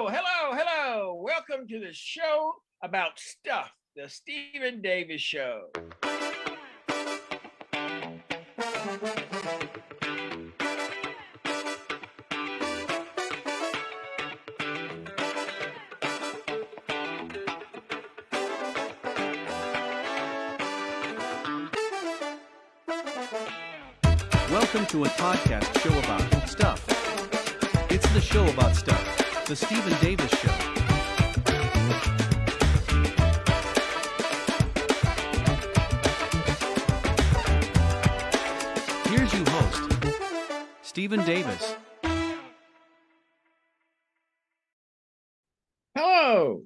Hello. Welcome to the show about stuff, the Stephen Davis Show. Welcome to a podcast show about stuff. It's the show about stuff, the Stephen Davis Show. Here's your host, Stephen Davis. Hello.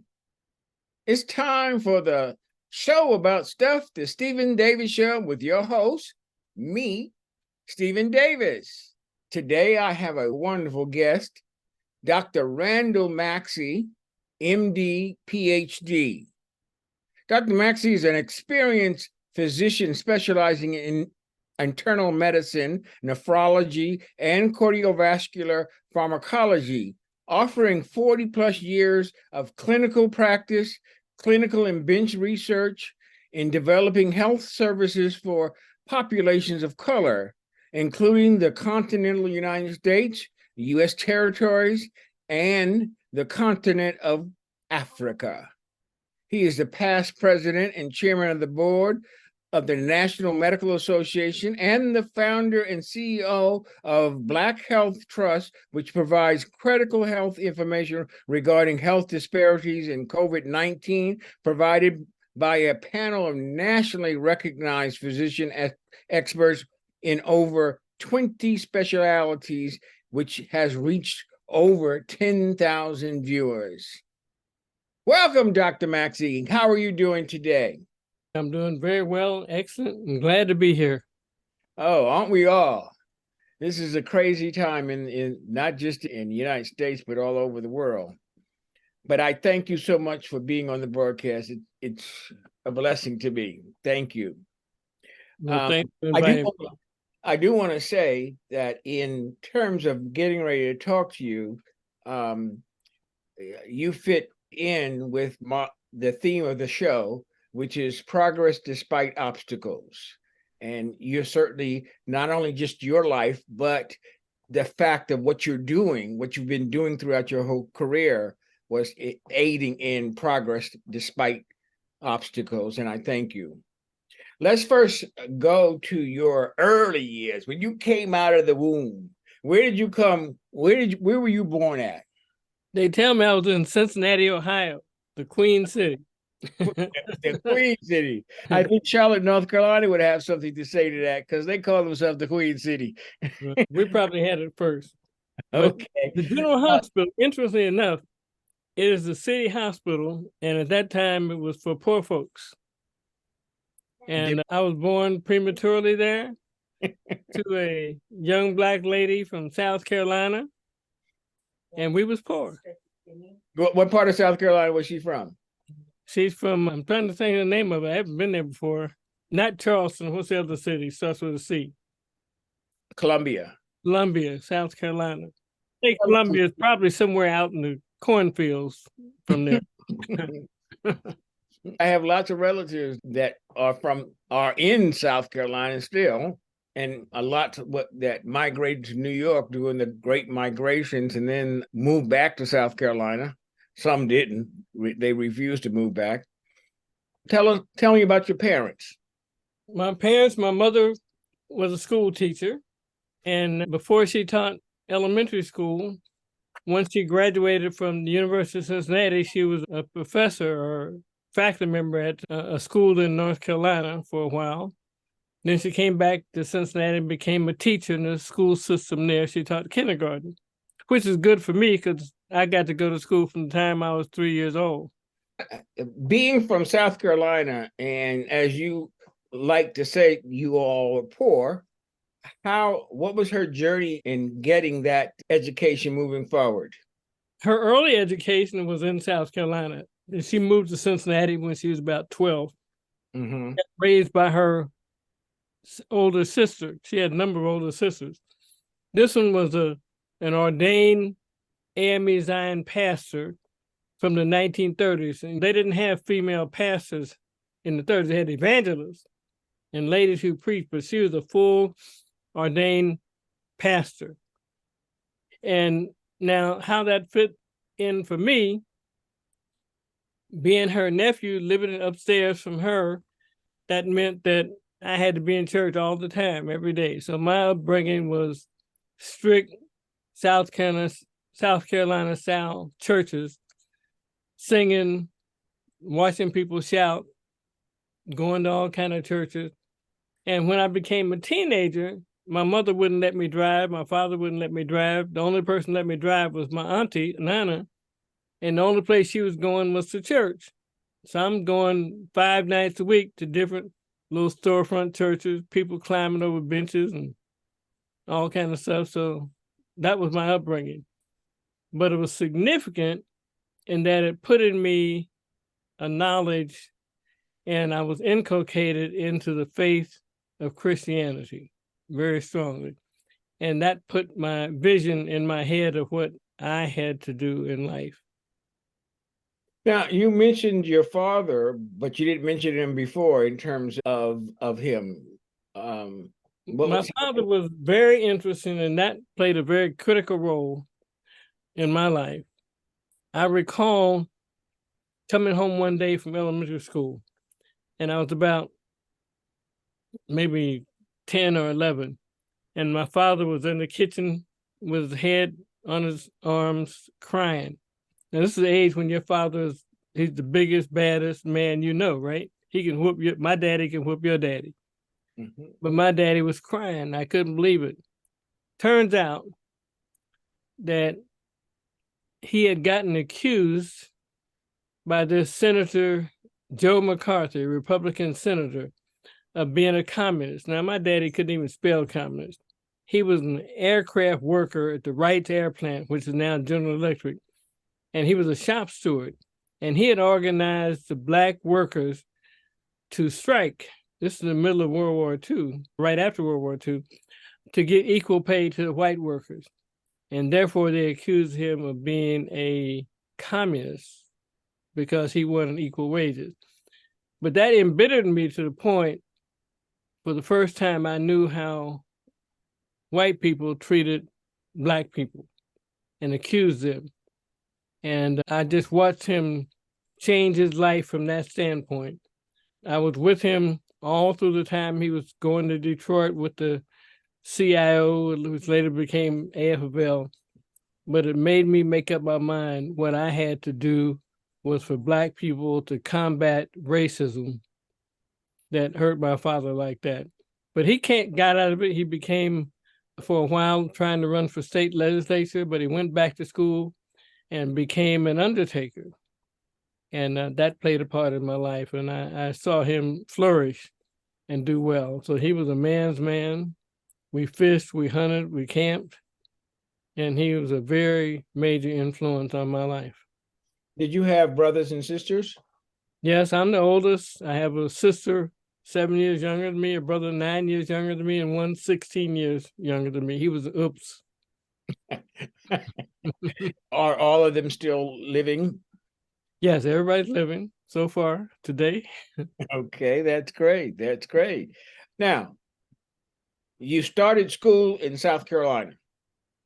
It's time for the show about stuff, the Stephen Davis Show, with your host, me, Stephen Davis. Today I have a wonderful guest, Dr. Randall Maxey, MD, PhD. Dr. Maxey is an experienced physician specializing in internal medicine, nephrology, and cardiovascular pharmacology, offering 40 plus years of clinical practice, clinical and bench research in developing health services for populations of color, including the continental United States, the U.S. territories, and the continent of Africa. He is the past president and chairman of the board of the National Medical Association and the founder and CEO of Black Health Trust, which provides critical health information regarding health disparities in COVID-19, provided by a panel of nationally recognized physician experts in over 20 specialties, which has reached over 10,000 viewers. Welcome, Dr. Maxey. How are you doing today? I'm doing very well, excellent, and glad to be here. Oh, aren't we all? This is a crazy time in not just in the United States, but all over the world. But I thank you so much for being on the broadcast. It's a blessing to me. Thank you. Well, thanks for inviting me. I do want to say that in terms of getting ready to talk to you, you fit in with the theme of the show, which is progress despite obstacles. And you're certainly not only just your life, but the fact of what you're doing, what you've been doing throughout your whole career was aiding in progress despite obstacles. And I thank you. Let's first go to your early years. When you came out of the womb, where did you come? Where were you born at? They tell me I was in Cincinnati, Ohio, the Queen City. The Queen City. I think Charlotte, North Carolina would have something to say to that because they call themselves the Queen City. We probably had it first. Okay. But the General Hospital, interestingly enough, it is the city hospital, and at that time it was for poor folks. And I was born prematurely there to a young Black lady from South Carolina, and we was poor. What part of South Carolina was she from? She's from, I'm trying to think of the name of it. I haven't been there before. Not Charleston. What's the other city? Starts with a C. Columbia, South Carolina. I think Columbia is probably somewhere out in the cornfields from there. I have lots of relatives that are in South Carolina still, and a lot that migrated to New York during the Great Migrations and then moved back to South Carolina. Some didn't. They refused to move back. Tell me about your parents. My mother was a school teacher, and before she taught elementary school, once she graduated from the University of Cincinnati, she was a professor or faculty member at a school in North Carolina for a while. Then she came back to Cincinnati and became a teacher in the school system there. She taught kindergarten, which is good for me because I got to go to school from the time I was 3 years old. Being from South Carolina, and as you like to say, you all were poor, what was her journey in getting that education moving forward? Her early education was in South Carolina. She moved to Cincinnati when she was about 12. Mm-hmm. Raised by her older sister. She had a number of older sisters. This one was an ordained AME Zion pastor from the 1930s. And they didn't have female pastors in the 30s. They had evangelists and ladies who preached, but she was a full ordained pastor. And now how that fit in for me, being her nephew, living upstairs from her, that meant that I had to be in church all the time, every day. So my upbringing was strict South Carolina style churches, singing, watching people shout, going to all kind of churches. And when I became a teenager, my mother wouldn't let me drive. My father wouldn't let me drive. The only person let me drive was my auntie, Nana. And the only place she was going was to church. So I'm going 5 nights a week to different little storefront churches, people climbing over benches and all kind of stuff. So that was my upbringing. But it was significant in that it put in me a knowledge, and I was inculcated into the faith of Christianity very strongly. And that put my vision in my head of what I had to do in life. Now, you mentioned your father, but you didn't mention him before in terms of him. My father was very interesting, and that played a very critical role in my life. I recall coming home one day from elementary school, and I was about maybe 10 or 11, and my father was in the kitchen with his head on his arms crying. Now, this is the age when your father he's the biggest, baddest man you know, right? He can whoop my daddy can whoop your daddy. Mm-hmm. But my daddy was crying. I couldn't believe it. Turns out that he had gotten accused by this Senator Joe McCarthy, Republican senator, of being a communist. Now, my daddy couldn't even spell communist. He was an aircraft worker at the Wright Air Plant, which is now General Electric. And he was a shop steward. And he had organized the Black workers to strike. This is in the middle of World War II, right after World War II, to get equal pay to the white workers. And therefore, they accused him of being a communist because he wanted equal wages. But that embittered me to the point, for the first time, I knew how white people treated Black people and accused them. And I just watched him change his life from that standpoint. I was with him all through the time he was going to Detroit with the CIO, which later became AFL. But it made me make up my mind what I had to do was for Black people to combat racism that hurt my father like that. But he got out of it. He became, for a while, trying to run for state legislature, but he went back to school and became an undertaker. And that played a part in my life. And I saw him flourish and do well. So he was a man's man. We fished, we hunted, we camped. And he was a very major influence on my life. Did you have brothers and sisters? Yes, I'm the oldest. I have a sister 7 years younger than me, a brother 9 years younger than me, and one 16 years younger than me. He was an oops. Are all of them still living? Yes, everybody's living so far today. Okay, that's great. That's great. Now, you started school in South Carolina.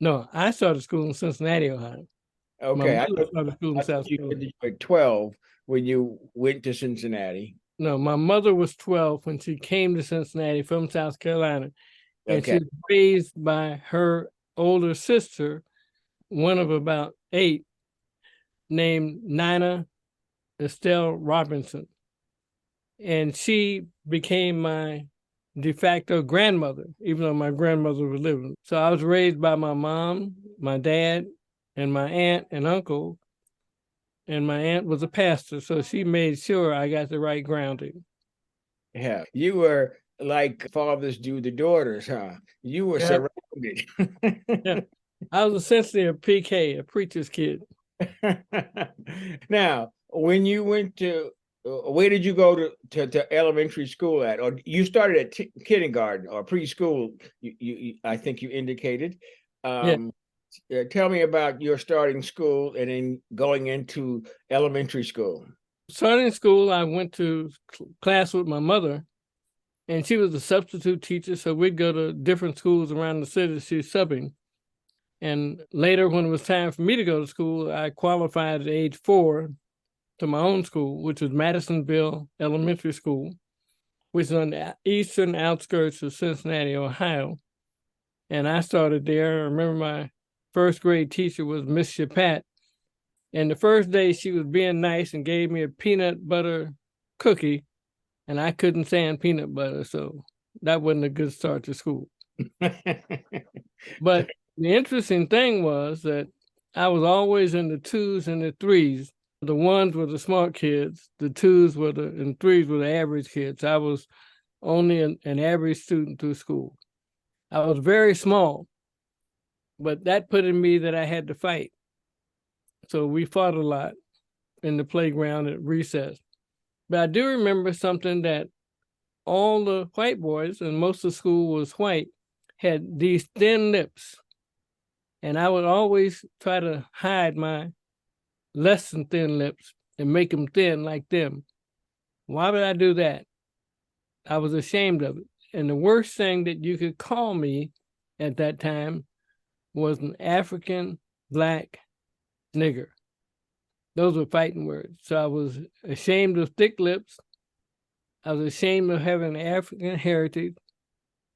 No, I started school in Cincinnati, Ohio. Okay, I thought you were 12 when you went to Cincinnati. No, my mother was 12 when she came to Cincinnati from South Carolina. And she was raised by her older sister, one of about 8, named Nina Estelle Robinson. And she became my de facto grandmother, even though my grandmother was living. So I was raised by my mom, my dad, and my aunt and uncle. And my aunt was a pastor, so she made sure I got the right grounding. Yeah, you were like fathers do the daughters, huh? You were surrounded. Yeah. I was essentially a PK, a preacher's kid. Now, when you went to, where did you go to elementary school at? Or you started at kindergarten or preschool, I think you indicated. Yeah. Tell me about your starting school and then going into elementary school. Starting school, I went to class with my mother, and she was a substitute teacher. So we'd go to different schools around the city. She was subbing. And later, when it was time for me to go to school, I qualified at age 4 to my own school, which was Madisonville Elementary School, which is on the eastern outskirts of Cincinnati, Ohio. And I started there. I remember my first grade teacher was Miss Chapat. And the first day she was being nice and gave me a peanut butter cookie, and I couldn't stand peanut butter, so that wasn't a good start to school. But the interesting thing was that I was always in the 2s and the 3s. The 1s were the smart kids, the 2s were and 3s were the average kids. I was only an average student through school. I was very small, but that put in me that I had to fight. So we fought a lot in the playground at recess. But I do remember something that all the white boys, and most of the school was white, had these thin lips. And I would always try to hide my less than thin lips and make them thin like them. Why would I do that? I was ashamed of it. And the worst thing that you could call me at that time was an African black nigger. Those were fighting words. So I was ashamed of thick lips. I was ashamed of having African heritage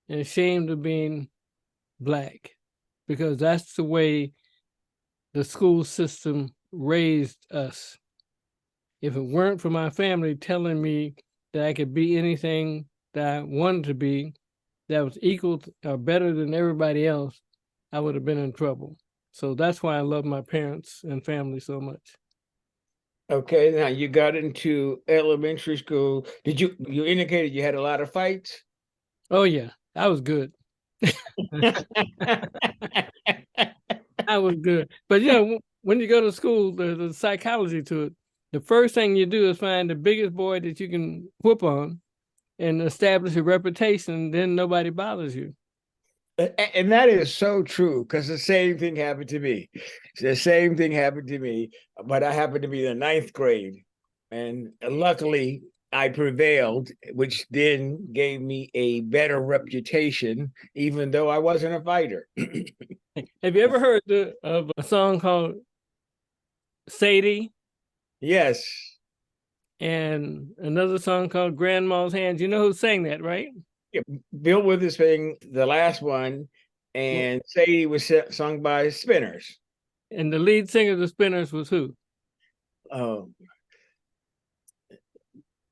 and ashamed of being black, because that's the way the school system raised us. If it weren't for my family telling me that I could be anything that I wanted to be, that was equal to, or better than everybody else, I would have been in trouble. So that's why I love my parents and family so much. Okay, now you got into elementary school. You indicated you had a lot of fights? Oh yeah, I was good. I was good. But when you go to school, there's a psychology to it. The first thing you do is find the biggest boy that you can whoop on and establish a reputation, then nobody bothers you. And that is so true, because the same thing happened to me. The same thing happened to me, but I happened to be in the 9th grade. And luckily, I prevailed, which then gave me a better reputation, even though I wasn't a fighter. Have you ever heard of a song called Sadie? Yes. And another song called Grandma's Hands. You know who sang that, right? Yeah, Bill Witherspoon, the last one, and Sadie was sung by Spinners. And the lead singer of the Spinners was who?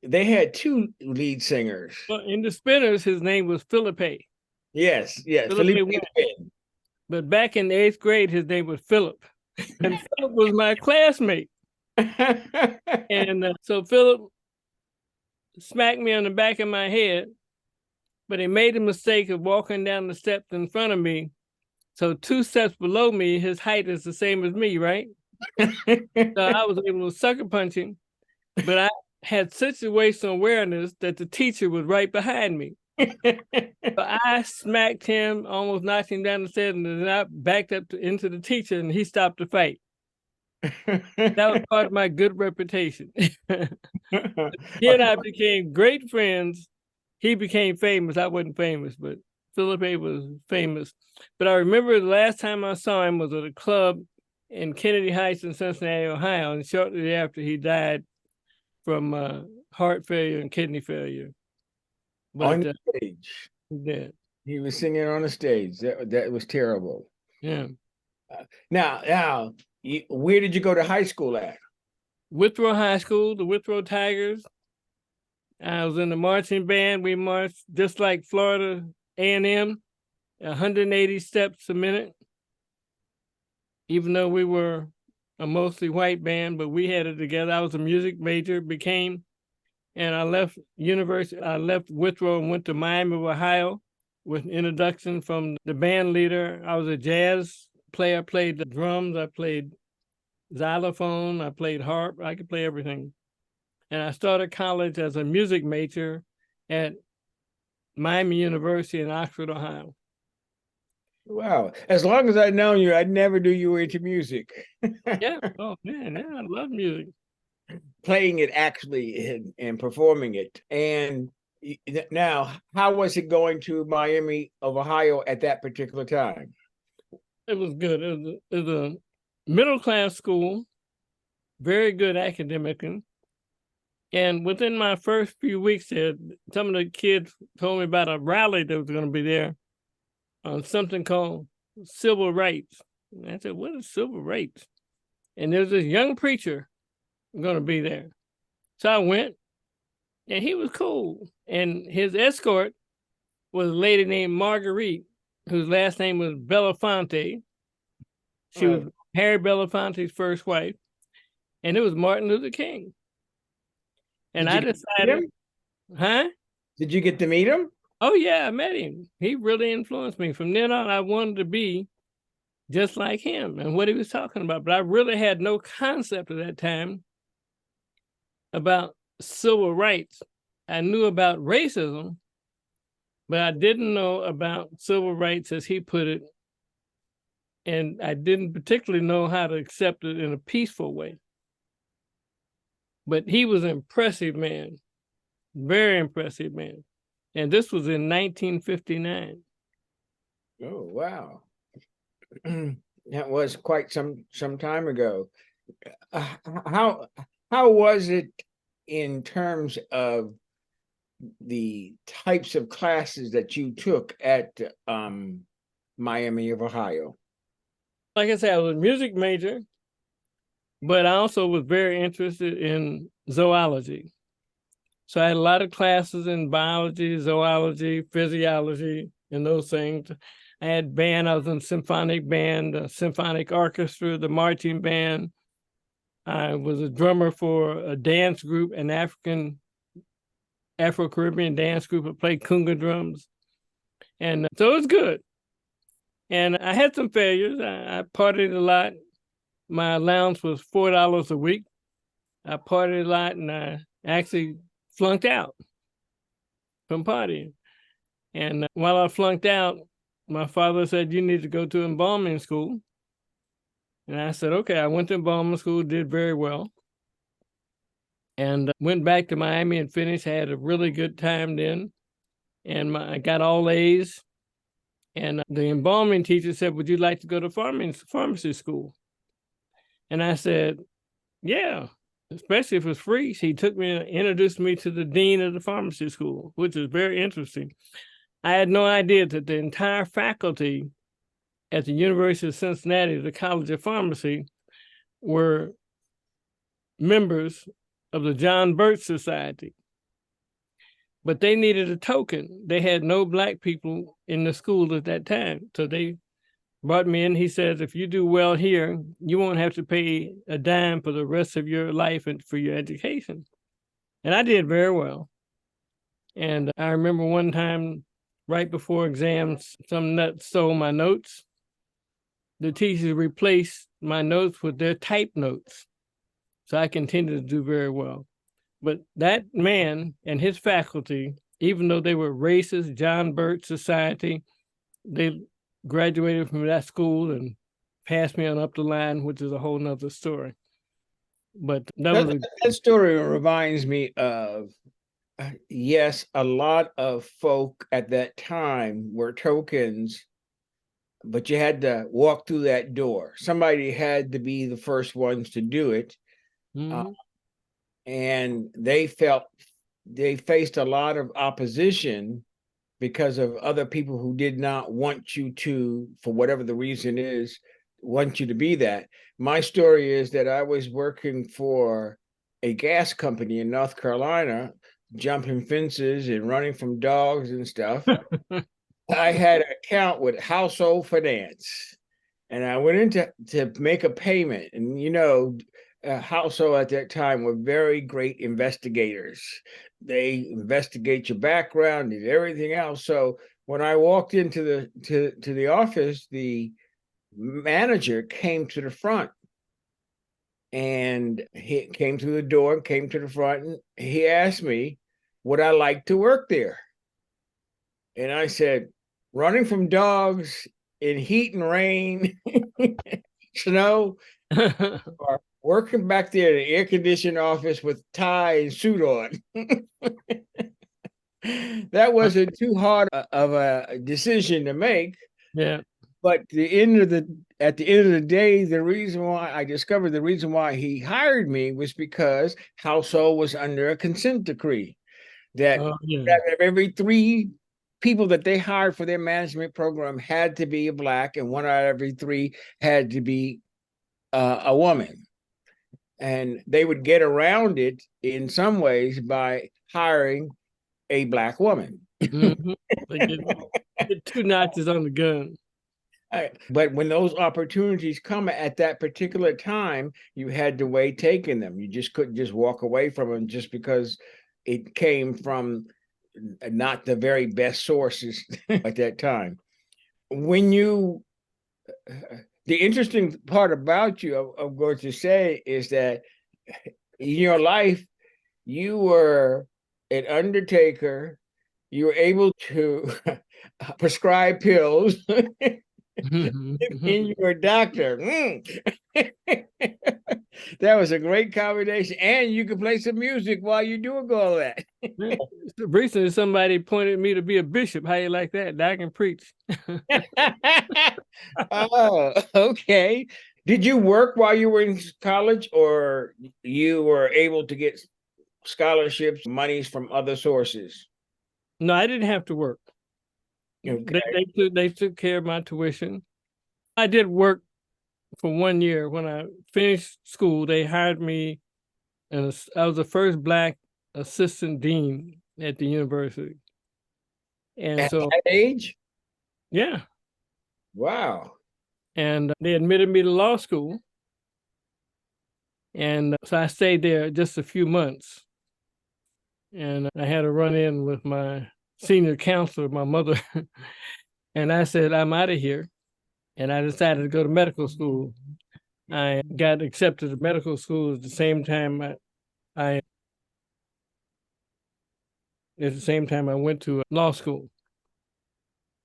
They had 2 lead singers. Well, in the Spinners, his name was Philippe. Yes, Philippe Wynne. But back in the 8th grade, his name was Philip. And Philip was my classmate. And so Philip smacked me on the back of my head, but he made the mistake of walking down the steps in front of me. So 2 steps below me, his height is the same as me, right? So I was able to sucker punch him, but I had situational awareness that the teacher was right behind me. So I smacked him, almost knocked him down the stairs, and then I backed up into the teacher, and he stopped the fight. That was part of my good reputation. He and I became great friends. He became famous. I wasn't famous, but Philippe was famous. But I remember the last time I saw him was at a club in Kennedy Heights in Cincinnati, Ohio, and shortly thereafter he died from heart failure and kidney failure. But, on the stage. Yeah. He was singing on the stage. That was terrible. Yeah. Now, where did you go to high school at? Withrow High School, the Withrow Tigers. I was in the marching band. We marched just like Florida A&M, 180 steps a minute. Even though we were a mostly white band, but we had it together. I was a music major, and I left university. I left Withrow and went to Miami, Ohio, with an introduction from the band leader. I was a jazz player. I played the drums. I played xylophone. I played harp. I could play everything. And I started college as a music major at Miami University in Oxford, Ohio. Wow. As long as I'd known you, I'd never do you into music. Yeah. Oh man, yeah, I love music. Playing it actually and performing it. And now, how was it going to Miami of Ohio at that particular time? It was good. It was a middle class school, very good academically. And within my first few weeks there, some of the kids told me about a rally that was going to be there on something called civil rights. And I said, "What is civil rights?" And there's this young preacher going to be there. So I went, and he was cool. And his escort was a lady named Marguerite, whose last name was Belafonte. She was Harry Belafonte's first wife, and it was Martin Luther King. And I decided, huh? Did you get to meet him? Oh yeah, I met him. He really influenced me. From then on, I wanted to be just like him and what he was talking about. But I really had no concept at that time about civil rights. I knew about racism, but I didn't know about civil rights as he put it. And I didn't particularly know how to accept it in a peaceful way. But he was an impressive man, very impressive man. And this was in 1959. Oh, wow. That was quite some time ago. Uh, how how was it in terms of the types of classes that you took at Miami of Ohio? Like I said, I was a music major, but I also was very interested in zoology. So I had a lot of classes in biology, zoology, physiology, and those things. I had band, I was in symphonic band, the symphonic orchestra, the marching band. I was a drummer for a dance group, an Afro-Caribbean dance group that played conga drums. And so it was good. And I had some failures. I partied a lot. My allowance was $4 a week. I partied a lot, and I actually flunked out from partying. And while I flunked out, my father said, "You need to go to embalming school." And I said, "Okay." I went to embalming school, did very well, and went back to Miami and finished. I had a really good time then, and I got all A's. And the embalming teacher said, "Would you like to go to pharmacy school?" And I said, "Yeah, especially if it's free." He took me and introduced me to the dean of the pharmacy school, which is very interesting. I had no idea that the entire faculty at the University of Cincinnati, the College of Pharmacy, were members of the John Birch Society. But they needed a token. They had no Black people in the school at that time. So they brought me in. He says, "If you do well here, you won't have to pay a dime for the rest of your life and for your education." And I did very well. And I remember one time, right before exams, some nut stole my notes. The teachers replaced my notes with their type notes. So I continued to do very well. But that man and his faculty, even though they were racist, John Birch Society, they graduated from that school and passed me on up the line, which is a whole nother story. But that story reminds me of, yes, a lot of folk at that time were tokens, but you had to walk through that door. Somebody had to be the first ones to do it. And they faced a lot of opposition because of other people who did not want you to, for whatever the reason is, want you to be that. My story is that I was working for a gas company in North Carolina, jumping fences and running from dogs and stuff. I had an account with Household Finance, and I went in to make a payment. And Household at that time were very great investigators. They investigate your background and everything else. So when I walked into the office, the manager came to the front, and he came to the door and came to the front, and he asked me, would I like to work there? And I said, running from dogs in heat and rain, snow, or working back there in the air-conditioned office with tie and suit on. That wasn't too hard of a decision to make. Yeah. But at the end of the day, the reason why I discovered the reason why he hired me was because household was under a consent decree that Oh, yeah. every three people that they hired for their management program had to be a Black, and one out of every three had to be a woman. And they would get around it in some ways by hiring a Black woman. Mhm. They get 2 notches on the gun. But when those opportunities come at that particular time, you had to weigh taking them. You just couldn't just walk away from them just because it came from not the very best sources at that time. When you, the interesting part about you, I'm going to say, is that in your life, you were an undertaker. You were able to prescribe pills. And you're a doctor. That was a great combination. And you can play some music while you're doing all that. Recently, somebody pointed me to be a bishop. How you like that? I can preach. Oh, okay. Did you work while you were in college, or you were able to get scholarships, monies from other sources? No, I didn't have to work. Okay. They took care of my tuition. I did work for 1 year. When I finished school, they hired me, and I was the first Black assistant dean at the university. And At so, that age? yeah, Wow. and they admitted me to law school. And so I stayed there just a few months. And I had a run in with my senior counselor, my mother, and I said, I'm out of here. And I decided to go to medical school. I got accepted to medical school at the same time I went to law school.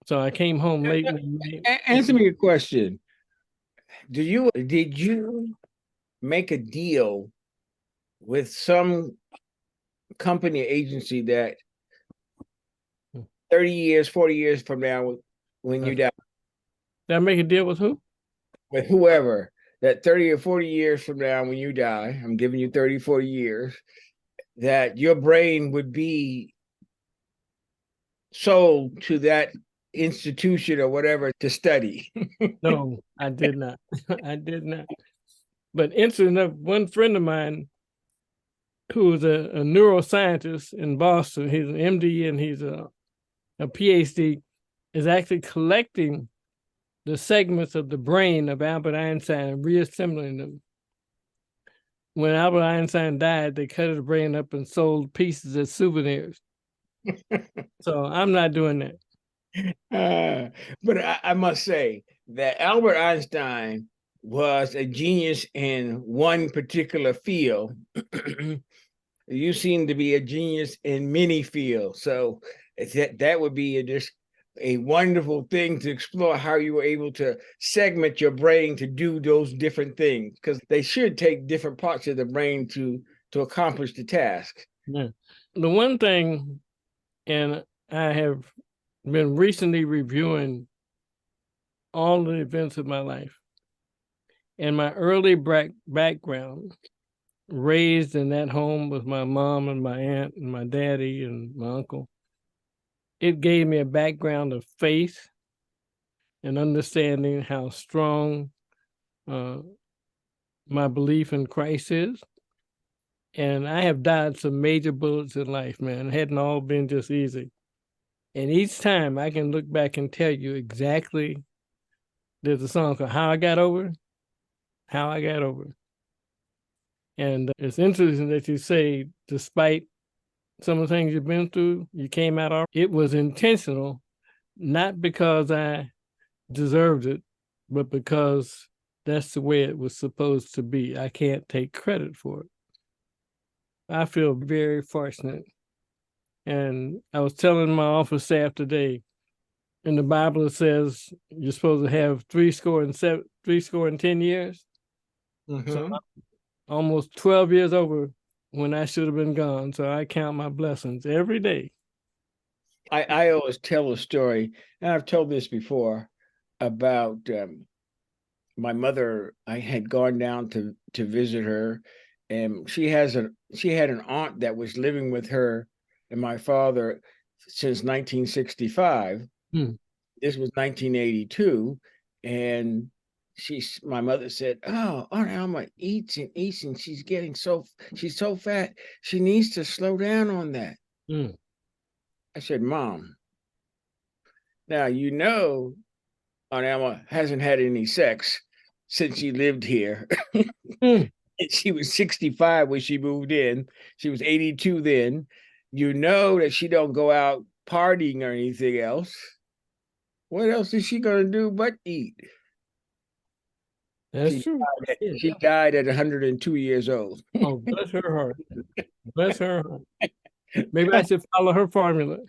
So I came home late in the night. Answer me a question. Did you make a deal with some company or agency that 30 years, 40 years from now, when you die, Did I make a deal with who? with whoever, that 30 or 40 years from now, when you die, I'm giving you 30, 40 years, that your brain would be sold to that institution or whatever to study? No, I did not. I did not. But interesting enough, one friend of mine who is a neuroscientist in Boston, he's an MD and he's a PhD, is actually collecting the segments of the brain of Albert Einstein and reassembling them. When Albert Einstein died, they cut his brain up and sold pieces as souvenirs. So I'm not doing that. But I must say that Albert Einstein was a genius in one particular field. You seem to be a genius in many fields. So that would be just a wonderful thing to explore, how you were able to segment your brain to do those different things, because they should take different parts of the brain to accomplish the task. Yeah. The one thing, and I have been recently reviewing all the events of my life, and my early background, raised in that home with my mom and my aunt and my daddy and my uncle, it gave me a background of faith and understanding how strong my belief in Christ is. And I have dodged some major bullets in life, man. It hadn't all been just easy. And each time I can look back and tell you exactly, there's a song called How I Got Over, How I Got Over. And it's interesting that you say, despite some of the things you've been through, you came out all right. It was intentional, not because I deserved it, but because that's the way it was supposed to be. I can't take credit for it. I feel very fortunate. And I was telling my office staff today, in the Bible it says you're supposed to have 10 years. So almost 12 years over when I should have been gone. So I count my blessings every day. I always tell a story, and I've told this before, about my mother. I had gone down to visit her, and she had an aunt that was living with her and my father since 1965. This was 1982, and my mother said, "Oh, Aunt Alma eats and eats, and she's so fat. She needs to slow down on that." I said, "Mom, now Aunt Alma hasn't had any sex since she lived here." She was 65 when she moved in. She was 82 then. You know that she don't go out partying or anything else. What else is she gonna do but eat? That's true. She died at 102 years old. Oh, bless her heart. Bless her heart. Maybe I should follow her formula.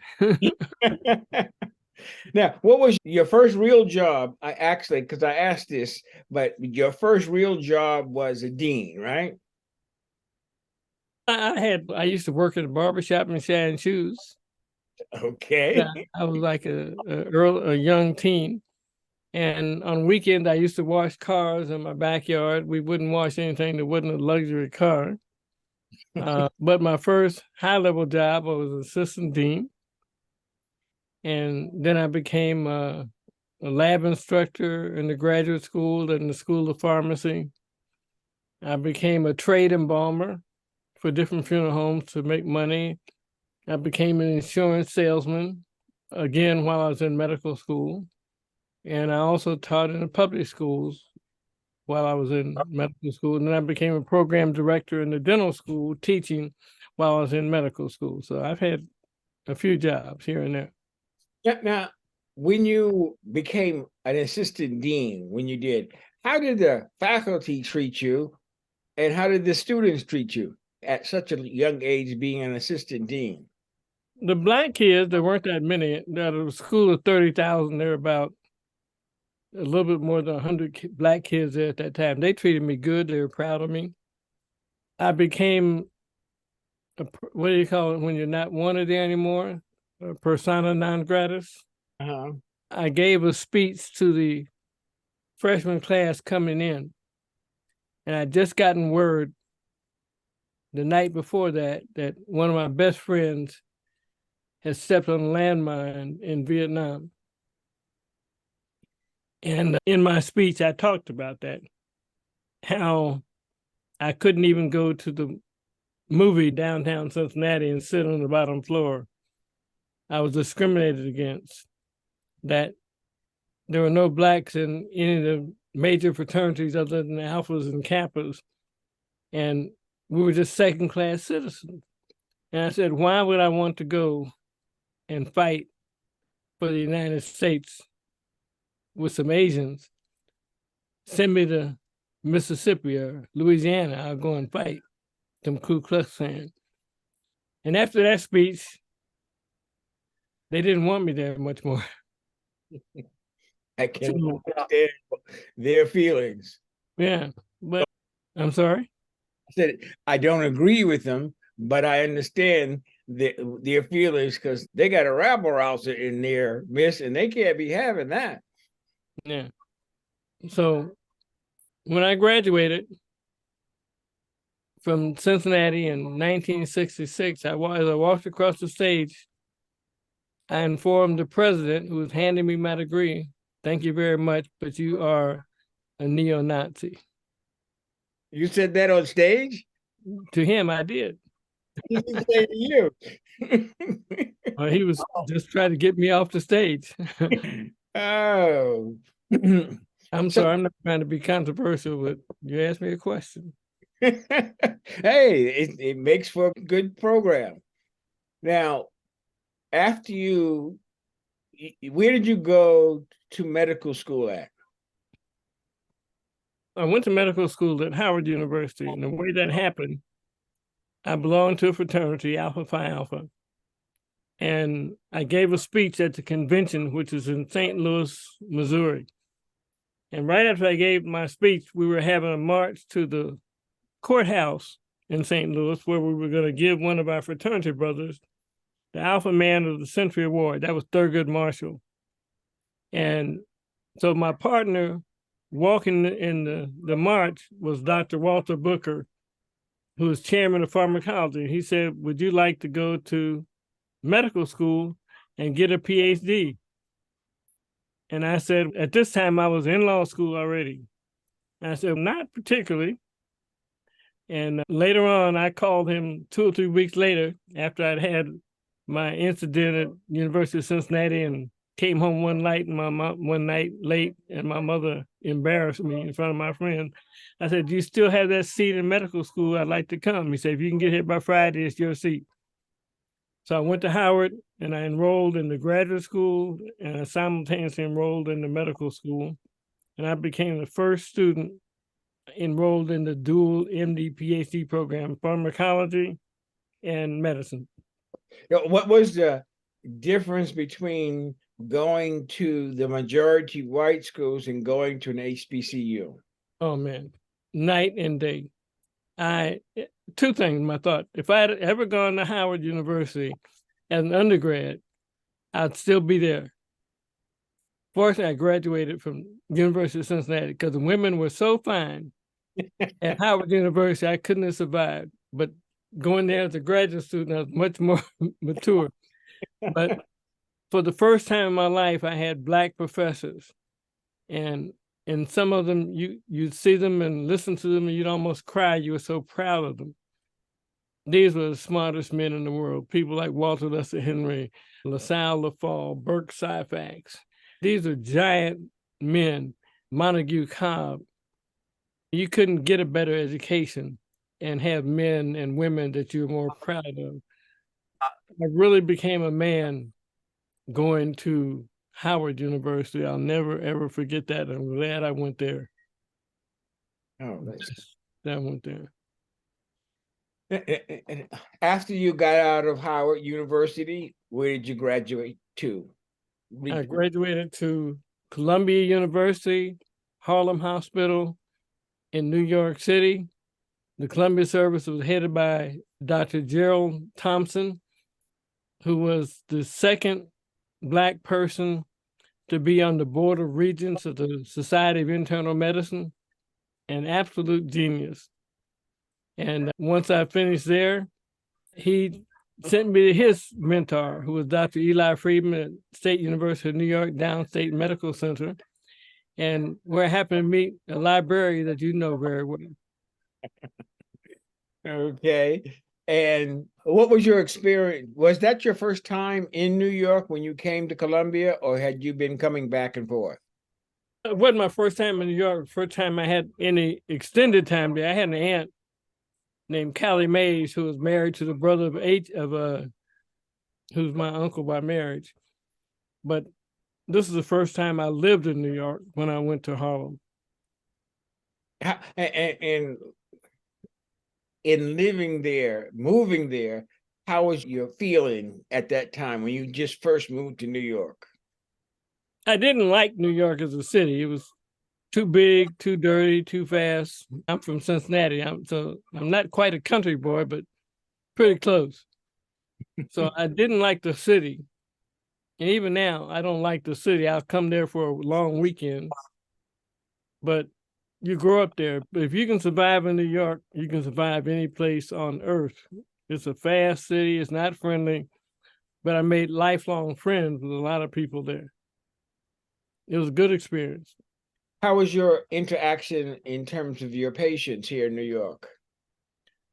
Now, what was your first real job? Because I asked this, but your first real job was a dean, right? I used to work at a barbershop and shining shoes. Okay. Yeah, I was like a young teen. And on weekend, I used to wash cars in my backyard. We wouldn't wash anything that wasn't a luxury car. But my first high-level job, I was assistant dean. And then I became a lab instructor in the graduate school and the School of Pharmacy. I became a trade embalmer for different funeral homes to make money. I became an insurance salesman, again, while I was in medical school. And I also taught in the public schools while I was in medical school. And then I became a program director in the dental school, teaching while I was in medical school. So I've had a few jobs here and there. Now, when you became an assistant dean, how did the faculty treat you, and how did the students treat you at such a young age being an assistant dean? The Black kids, there weren't that many. Out of a school of 30,000, there were about a little bit more than 100 Black kids there at that time. They treated me good. They were proud of me. I became, what do you call it when you're not wanted there anymore? A persona non gratis. I gave a speech to the freshman class coming in, and I'd just gotten word the night before that one of my best friends had stepped on a landmine in Vietnam. And in my speech, I talked about that, how I couldn't even go to the movie downtown Cincinnati and sit on the bottom floor. I was discriminated against, that there were no Blacks in any of the major fraternities other than the Alphas and Kappas, and we were just second-class citizens. And I said, why would I want to go and fight for the United States with some Asians? Send me to Mississippi or Louisiana, I'll go and fight some Ku Klux Klan. And after that speech, they didn't want me there much more. I can understand their feelings. Yeah, but I'm sorry? I said, I don't agree with them, but I understand their feelings, because they got a rabble rouser in their midst, and they can't be having that. Yeah. So when I graduated from Cincinnati in 1966, as I walked across the stage, I informed the president, who was handing me my degree, "Thank you very much, but you are a neo-Nazi." You said that on stage? To him, I did. He didn't say to you. He was just trying to get me off the stage. Oh. I'm sorry, I'm not trying to be controversial, but you asked me a question. Hey, it makes for a good program. Now, after where did you go to medical school at? I went to medical school at Howard University, and the way that happened, I belonged to a fraternity, Alpha Phi Alpha. And I gave a speech at the convention, which is in St. Louis, Missouri. And right after I gave my speech, we were having a march to the courthouse in St. Louis, where we were going to give one of our fraternity brothers the Alpha Man of the Century Award. That was Thurgood Marshall. And so my partner walking in the march was Dr. Walter Booker, who was chairman of pharmacology. He said, would you like to go to medical school and get a PhD? And I said, at this time, I was in law school already. And I said, not particularly. And later on, I called him 2 or 3 weeks later after I'd had my incident at University of Cincinnati and came home one night late, and my mother embarrassed me in front of my friend. I said, do you still have that seat in medical school? I'd like to come. He said, if you can get here by Friday, it's your seat. So I went to Howard and I enrolled in the graduate school, and I simultaneously enrolled in the medical school. And I became the first student enrolled in the dual MD PhD program, pharmacology and medicine. What was the difference between going to the majority white schools and going to an HBCU? Oh man, night and day. Two things, my thought. If I had ever gone to Howard University as an undergrad, I'd still be there. Fortunately, I graduated from University of Cincinnati because the women were so fine at Howard University, I couldn't have survived. But going there as a graduate student, I was much more mature. But for the first time in my life, I had Black professors. And some of them, you'd see them and listen to them and you'd almost cry. You were so proud of them. These were the smartest men in the world, people like Walter Lester Henry, LaSalle Lafall, Burke Syphax. These are giant men, Montague Cobb. You couldn't get a better education and have men and women that you're more proud of. I really became a man going to Howard University. I'll never, ever forget that. I'm glad I went there. Oh, nice. I went there. And after you got out of Howard University, where did you graduate to? I graduated to Columbia University, Harlem Hospital in New York City. The Columbia service was headed by Dr. Gerald Thompson, who was the second Black person to be on the board of regents of the Society of Internal Medicine, an absolute genius. And once I finished there, he sent me to his mentor, who was Dr. Eli Friedman at State University of New York Downstate Medical Center, and where I happened to meet a librarian that you know very well. Okay. And what was your experience? Was that your first time in New York when you came to Columbia, or had you been coming back and forth? It wasn't my first time in New York. The first time I had any extended time there. I had an aunt named Callie Mays, who was married to the brother who's my uncle by marriage. But this is the first time I lived in New York when I went to Harlem. And in living there, moving there, how was your feeling at that time when you just first moved to New York? I didn't like New York as a city. It was too big, too dirty, too fast. I'm from Cincinnati, so I'm not quite a country boy, but pretty close. So I didn't like the city. And even now, I don't like the city. I'll come there for a long weekend. But you grow up there. But if you can survive in New York, you can survive any place on earth. It's a fast city. It's not friendly. But I made lifelong friends with a lot of people there. It was a good experience. How was your interaction in terms of your patients here in New York?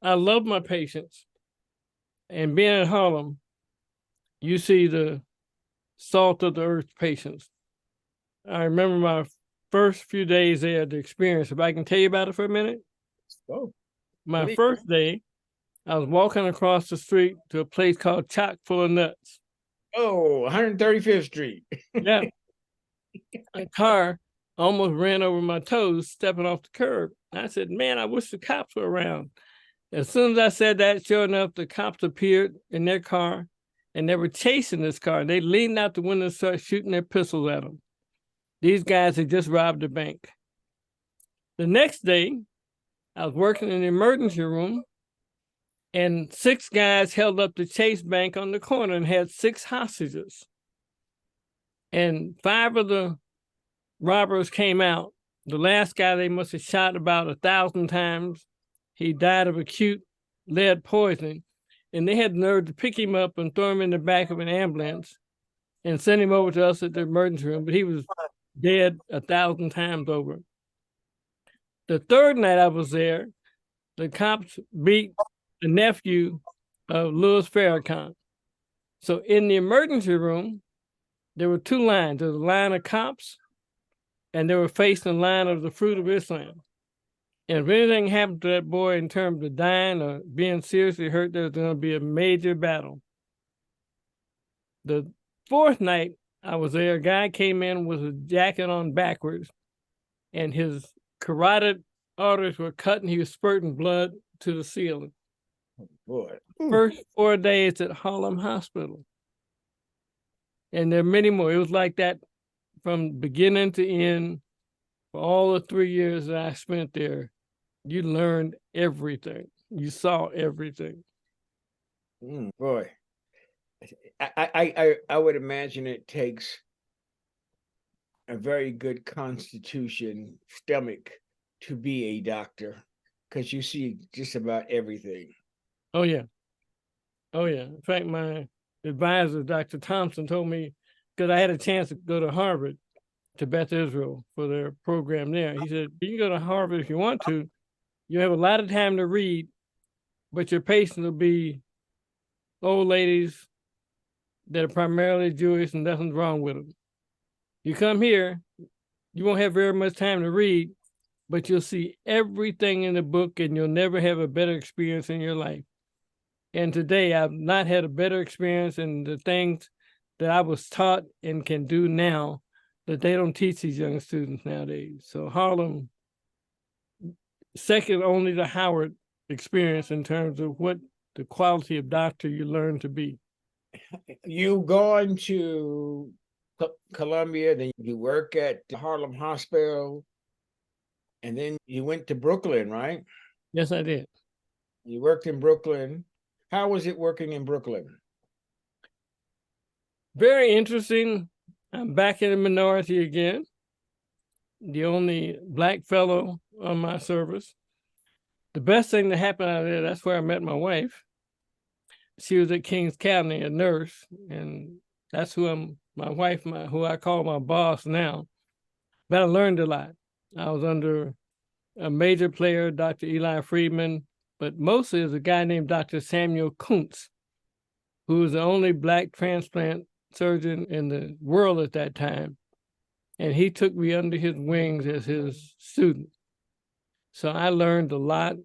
I love my patients. And being in Harlem, you see the salt of the earth patients. I remember my first few days there, the experience. If I can tell you about it for a minute. Oh, my please. First day, I was walking across the street to a place called Chock Full of Nuts. Oh, 135th Street. Yeah. A car almost ran over my toes, stepping off the curb. I said, man, I wish the cops were around. As soon as I said that, sure enough, the cops appeared in their car and they were chasing this car. And they leaned out the window and started shooting their pistols at them. These guys had just robbed the bank. The next day, I was working in the emergency room, and 6 guys held up the Chase Bank on the corner and had 6 hostages. And 5 of the robbers came out. The last guy they must have shot about 1,000 times. He died of acute lead poisoning. And they had the nerve to pick him up and throw him in the back of an ambulance and send him over to us at the emergency room. But he was dead 1,000 times over. The third night I was there, the cops beat the nephew of Louis Farrakhan. So in the emergency room, there were 2 lines. There was a line of cops, and they were facing the line of the Fruit of Islam. And if anything happened to that boy in terms of dying or being seriously hurt, there was going to be a major battle. The 4th night I was there, a guy came in with a jacket on backwards, and his carotid arteries were cut, and he was spurting blood to the ceiling. Oh, boy. First 4 days at Harlem Hospital. And there are many more. It was like that from beginning to end for all the 3 years that I spent there. You learned everything. You saw everything. Boy, I would imagine it takes a very good constitution, stomach to be a doctor, because you see just about everything. Oh, yeah. Oh, yeah. In fact, my advisor, Dr. Thompson, told me, because I had a chance to go to Harvard, to Beth Israel for their program there. He said, you can go to Harvard if you want to. You have a lot of time to read, but your patients will be old ladies that are primarily Jewish and nothing's wrong with them. You come here, you won't have very much time to read, but you'll see everything in the book, and you'll never have a better experience in your life. And today, I've not had a better experience in the things that I was taught and can do now that they don't teach these young students nowadays. So Harlem, second only to Howard experience in terms of what the quality of doctor you learn to be. You gone to Columbia, then you work at Harlem Hospital, and then you went to Brooklyn, right? Yes, I did. You worked in Brooklyn. How was it working in Brooklyn? Very interesting. I'm back in the minority again, the only Black fellow on my service. The best thing that happened out of there, that's where I met my wife. She was at Kings County, a nurse, and that's who my wife, who I call my boss now. But I learned a lot. I was under a major player, Dr. Eli Friedman, but mostly as a guy named Dr. Samuel Kuntz, who was the only Black transplant surgeon in the world at that time. And he took me under his wings as his student. So I learned a lot.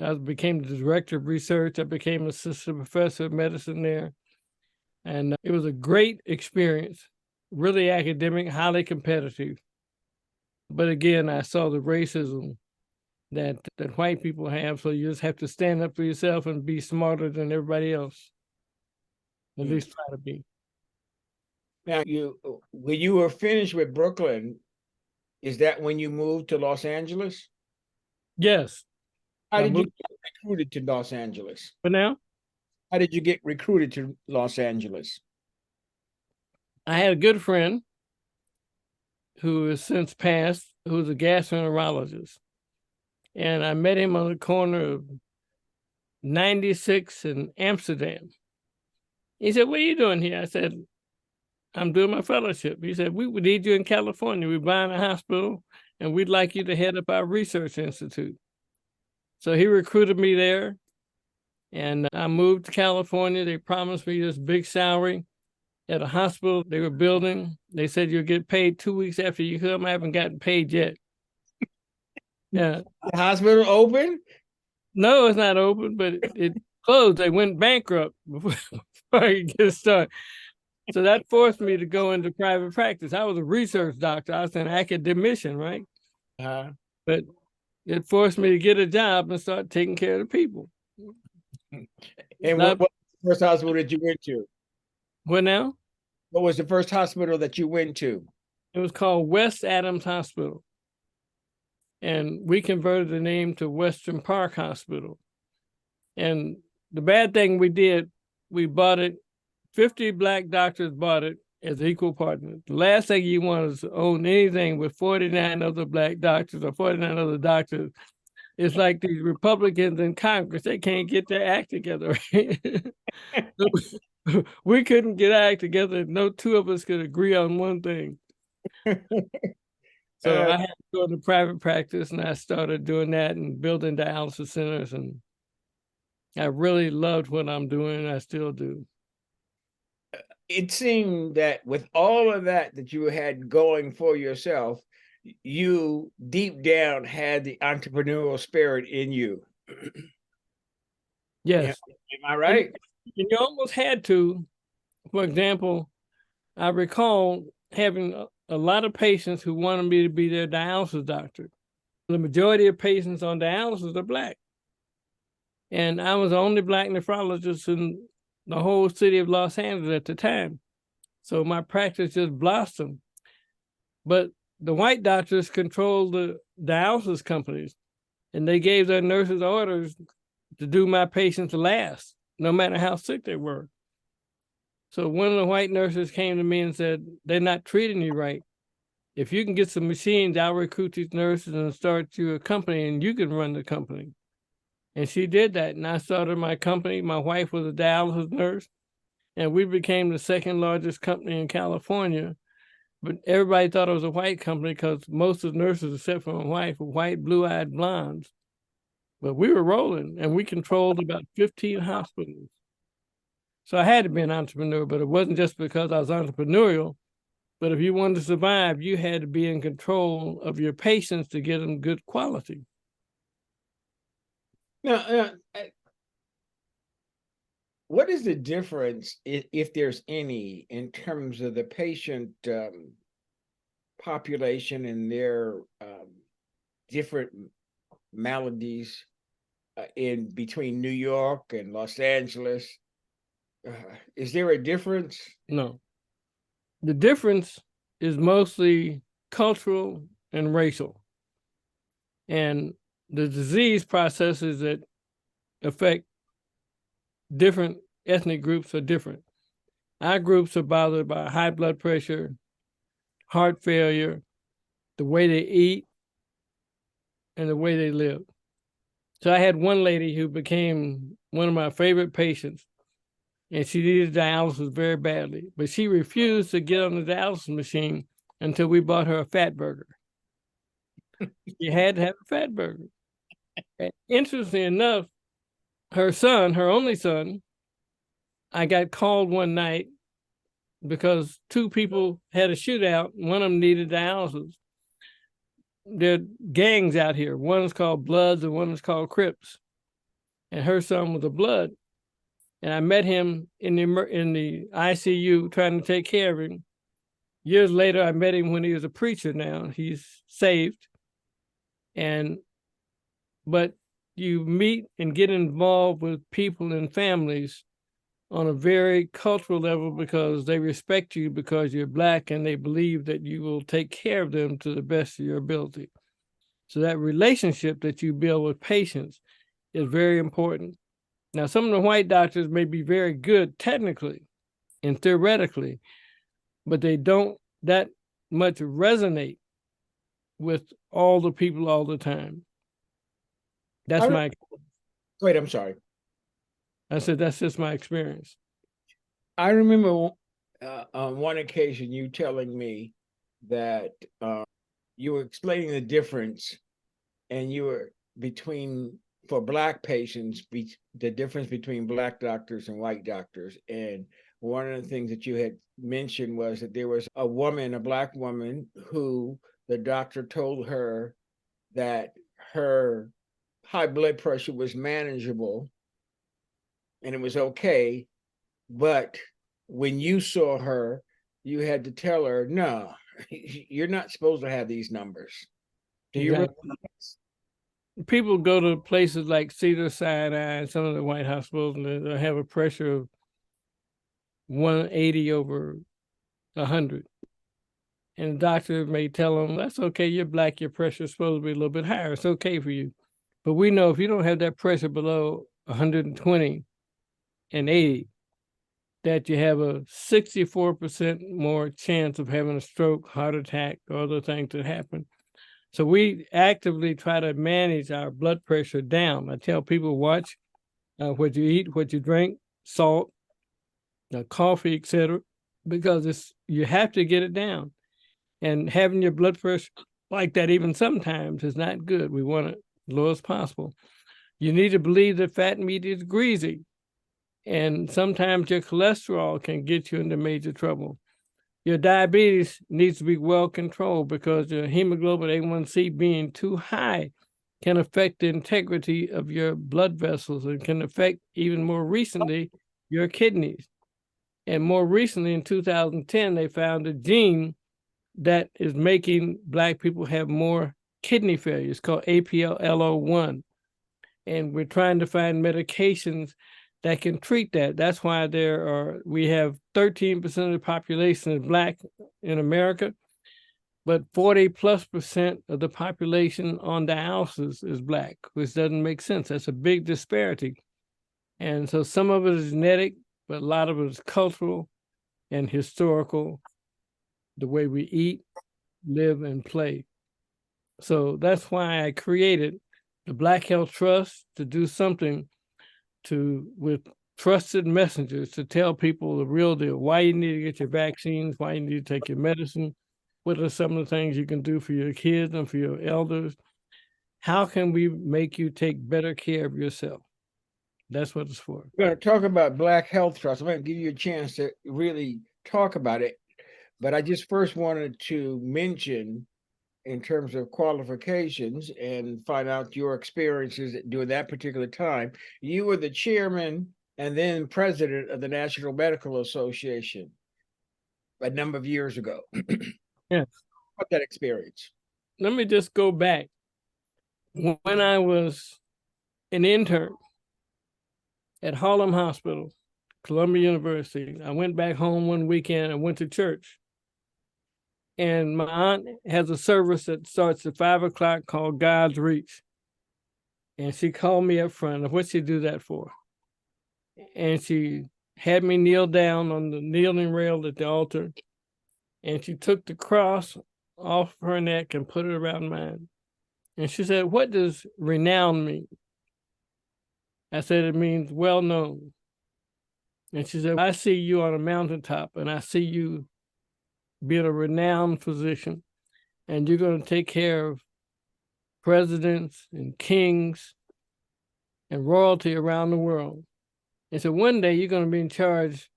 I became the director of research. I became assistant professor of medicine there. And it was a great experience, really academic, highly competitive. But again, I saw the racism that white people have. So you just have to stand up for yourself and be smarter than everybody else. At least try to be. Now, when you were finished with Brooklyn, is that when you moved to Los Angeles? Yes. How did you get recruited to Los Angeles? But now? How did you get recruited to Los Angeles? I had a good friend who has since passed, who's a gastroenterologist. And I met him on the corner of 96 and Amsterdam. He said, what are you doing here? I said, I'm doing my fellowship. He said, we would need you in California. We're buying a hospital, and we'd like you to head up our research institute. So he recruited me there, and I moved to California. They promised me this big salary at a hospital they were building. They said, you'll get paid 2 weeks after you come. I haven't gotten paid yet. Yeah. The hospital open? No, it's not open, but it closed. They went bankrupt before I get started. So that forced me to go into private practice. I was a research doctor. I was an academician, right? But it forced me to get a job and start taking care of the people. And what first hospital did you went to? What now? What was the first hospital that you went to? It was called West Adams Hospital. And we converted the name to Western Park Hospital. And the bad thing we did, we bought it, 50 Black doctors bought it as equal partners. The last thing you want is to own anything with 49 other Black doctors or 49 other doctors. It's like these Republicans in Congress, they can't get their act together. We couldn't get our act together. No two of us could agree on one thing. So I had to go into private practice, and I started doing that and building dialysis centers. And I really loved what I'm doing, and I still do. It seemed that with all of that you had going for yourself, you deep down had the entrepreneurial spirit in you. Yes. Am I right? And you almost had to. For example, I recall having a lot of patients who wanted me to be their dialysis doctor. The majority of patients on dialysis are Black. And I was the only Black nephrologist in the whole city of Los Angeles at the time. So my practice just blossomed. But the white doctors controlled the dialysis companies, and they gave their nurses orders to do my patients last, no matter how sick they were. So one of the white nurses came to me and said, they're not treating you right. If you can get some machines, I'll recruit these nurses and start you a company, and you can run the company. And she did that. And I started my company. My wife was a dialysis nurse, and we became the second largest company in California. But everybody thought it was a white company because most of the nurses, except for my wife, were white, blue-eyed blondes. But we were rolling, and we controlled about 15 hospitals. So I had to be an entrepreneur, but it wasn't just because I was entrepreneurial. But if you wanted to survive, you had to be in control of your patients to get them good quality. Now, what is the difference, if there's any, in terms of the patient population and their different maladies in between New York and Los Angeles? Is there a difference? No. The difference is mostly cultural and racial. And the disease processes that affect different ethnic groups are different. Our groups are bothered by high blood pressure, heart failure, the way they eat, and the way they live. So I had one lady who became one of my favorite patients, and she needed dialysis very badly, but she refused to get on the dialysis machine until we bought her a fat burger. She had to have a fat burger. And interestingly enough, her son, her only son, I got called one night because two people had a shootout. One of them needed dialysis. There are gangs out here. One is called Bloods and one is called Crips. And her son was a Blood. And I met him in the ICU trying to take care of him. Years later, I met him when he was a preacher now. He's saved. But you meet and get involved with people and families on a very cultural level because they respect you because you're Black and they believe that you will take care of them to the best of your ability. So that relationship that you build with patients is very important. Now, some of the white doctors may be very good technically and theoretically, but they don't that much resonate with all the people all the time. That's my. Wait, I'm sorry. I said, that's just my experience. I remember on one occasion you telling me that you were explaining the difference, and you were for Black patients, the difference between Black doctors and white doctors. And one of the things that you had mentioned was that there was a Black woman, who the doctor told her that her high blood pressure was manageable and it was okay. But when you saw her, you had to tell her, no, you're not supposed to have these numbers. Do you remember? People go to places like Cedar-Sinai and some of the white hospitals, and they have a pressure of 180 over 100. And the doctor may tell them, that's okay, you're Black, your pressure is supposed to be a little bit higher. It's okay for you. But we know if you don't have that pressure below 120 and 80, that you have a 64% more chance of having a stroke, heart attack, or other things that happen. So we actively try to manage our blood pressure down. I tell people, watch what you eat, what you drink, salt, coffee, etc., because you have to get it down. And having your blood pressure like that, even sometimes, is not good. We want it as low as possible. You need to believe that fat meat is greasy. And sometimes your cholesterol can get you into major trouble. Your diabetes needs to be well controlled because your hemoglobin A1C being too high can affect the integrity of your blood vessels and can affect, even more recently, your kidneys. And more recently, in 2010, they found a gene that is making Black people have more kidney failure. It's called APLO1. And we're trying to find medications that can treat that. That's why we have 13% of the population is Black in America, but 40+% of the population on dialysis is Black, which doesn't make sense. That's a big disparity. And so some of it is genetic, but a lot of it is cultural and historical, the way we eat, live, and play. So that's why I created the Black Health Trust, to do something with trusted messengers to tell people the real deal, why you need to get your vaccines, why you need to take your medicine, what are some of the things you can do for your kids and for your elders. How can we make you take better care of yourself? That's what it's for. We're going to talk about Black Health Trust. I'm going to give you a chance to really talk about it. But I just first wanted to mention, in terms of qualifications, and find out your experiences during that particular time. You were the chairman and then president of the National Medical Association a number of years ago. Yes. What that experience? Let me just go back. When I was an intern at Harlem Hospital, Columbia University, I went back home one weekend and went to church. And my aunt has a service that starts at 5 o'clock called God's Reach. And she called me up front. And what'd she do that for? And she had me kneel down on the kneeling rail at the altar. And she took the cross off her neck and put it around mine. And she said, what does renown mean? I said, it means well known. And she said, I see you on a mountaintop, and I see you being a renowned physician, and you're going to take care of presidents and kings and royalty around the world. And so one day you're going to be in charge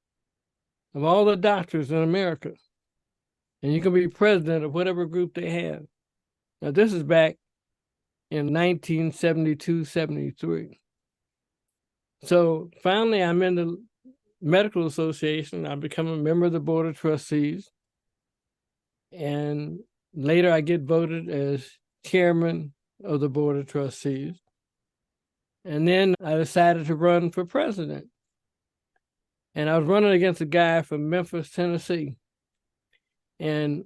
of all the doctors in America, and you can be president of whatever group they have. Now, this is back in 1972, 73. So finally, I'm in the Medical Association. I become a member of the Board of Trustees. And later I get voted as chairman of the Board of Trustees. And then I decided to run for president. And I was running against a guy from Memphis, Tennessee. And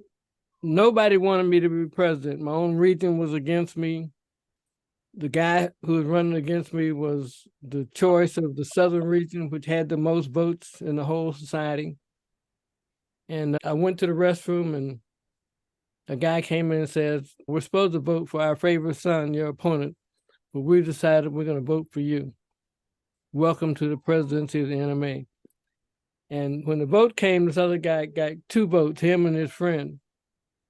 nobody wanted me to be president. My own region was against me. The guy who was running against me was the choice of the Southern region, which had the most votes in the whole society. And I went to the restroom, and a guy came in and said, we're supposed to vote for our favorite son, your opponent, but we decided we're going to vote for you. Welcome to the presidency of the NMA. And when the vote came, this other guy got 2 votes, him and his friend.